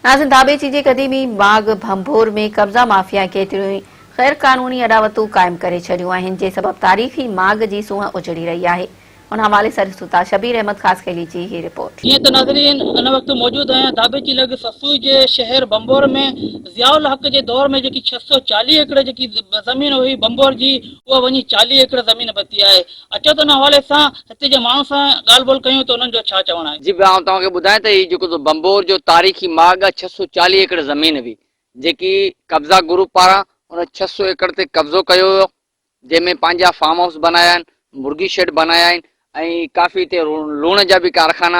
नाज़िन दाबेची जे क़दीमी बाग भंभोर में कब्ज़ा माफ़िया केतिरियूं ग़ैर क़ानूनी अदावतूं क़ाइमु करे छॾियूं आहिनि, जे सबबि तारीख़ी माग जी सूंहं उजड़ी रही आहे। उन हवाले सां ॾिसूं था शबीर अहमद ख़ासकैली जी ही रिपोर्ट। जीअं त नाज़रीन इन वक़्तु मौजूदु आहियां दाबेची लॻ ससूई जे शहर बंबोर में। ज़ियाउल हक़ जे दौर में जेकी 640 एकड़ जेकी ज़मीन हुई बंबोर जी, उहा वञी 40 एकड़ ज़मीन बची आहे। अचो त इन हवाले सां हिते जे माण्हू सां ॻाल्हि ॿोल कयूं त उन्हनि जो छा चवणु आहे। जी आउं तव्हांखे ॿुधायां त हीउ जेको बंबोर जो तारीख़ी माग आहे 640 एकड़ ज़मीन हुई जेकी कब्ज़ा ग्रुप पारां उन 600 एकड़ ते कब्ज़ो कयो हुयो, जंहिंमें पंहिंजा फार्म हाउस बनाया आहिनि, मुर्गी शेड बनाया आहिनि ऐं काफ़ी हिते लूण जा बि कारखाना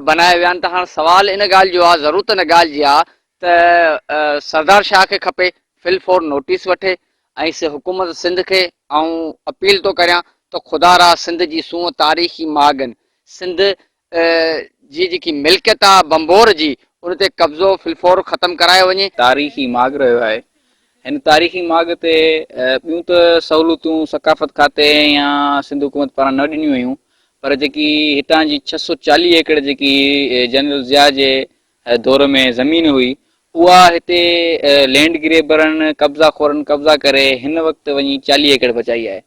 बनाया विया आहिनि। त हाणे सुवाल इन ॻाल्हि जो आहे, ज़रूरत इन ॻाल्हि जी आहे त सरदार शाह खे खपे फिल फॉर नोटिस वठे ऐं हुकूमत सिंध खे ऐं अपील थो करियां त ख़ुदा सिंध जी सूंहं तारीख़ी माग आहिनि, सिंध जी जेकी मिल्कियत आहे बंबोर जी उन ते कब्ज़ो फिलफोर ख़तमु करायो वञे। तारीख़ी माग रहियो आहे। हिन तारीख़ी माग ते ॿियूं त सहूलियतूं सकाफ़त खाते या सिंध हुकूमत पारां न ॾिनियूं हुयूं, पर जेकी हितां जी 640 एकड़ जेकी जनरल ज़िया जे दौर में ज़मीन हुई, उहा हिते लैंड ग्रेबरनि कब्ज़ा खोरनि कब्ज़ा करे हिन वक़्तु वञी 40 एकड़ बचाई आहे,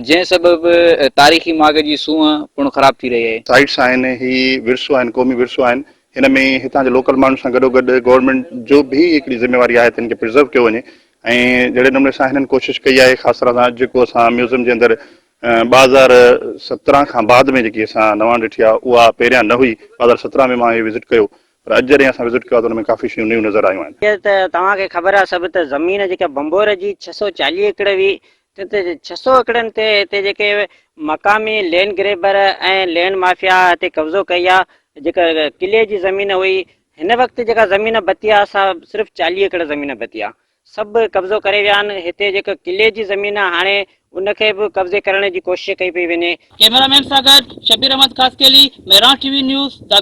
जंहिं सबबि तारीख़ी माग जी सूंहं पिणु ख़राब थी रही आहे। साइट्स आहिनि, ही विरसो आहिनि, क़ौमी विरसो आहिनि। हिन में हितां जे लोकल माण्हुनि सां गॾोगॾु गवर्नमेंट जो बि हिकिड़ी ज़िम्मेवारी आहे त हिन खे प्रिज़र्व कयो वञे ऐं जहिड़े नमूने सां हिननि कोशिशि कई आहे। ख़ासि तरह सां जेको असां म्यूज़ियम जे अंदरि 2017 खां बाद में जेकी असां नवां ॾिठी आहे उहा पहिरियां न हुई। 2017 में मां इहे विज़िट कयो, पर अॼु जॾहिं असां विज़िट कयो आहे त हुन में काफ़ी शयूं नयूं नज़र आयूं आहिनि। त तव्हांखे ख़बर आहे सभु त ज़मीन जेका बंबोर जी 640 एकड़ हुई, त 600 एकड़नि ते हिते जेके मक़ामी लैंड ग्रेबर ऐं लैंड माफ़िया हिते कब्ज़ो कई आहे। जेका किले जी ज़मीन हुई, हिन वक़्तु जेका ज़मीन बची आहे असां सिर्फ़ु 40 एकड़ ज़मीन बची आहे, सभु कब्ज़ो करे विया आहिनि। हिते जेका किले जी ज़मीन आहे हाणे उनखे बि कब्ज़े करण जी कोशिशि कई पई वञे। कैमरामैन सां गॾु शबीर अहमद ख़ासकैली, मेहरान टीवी न्यूज़ दाबेची।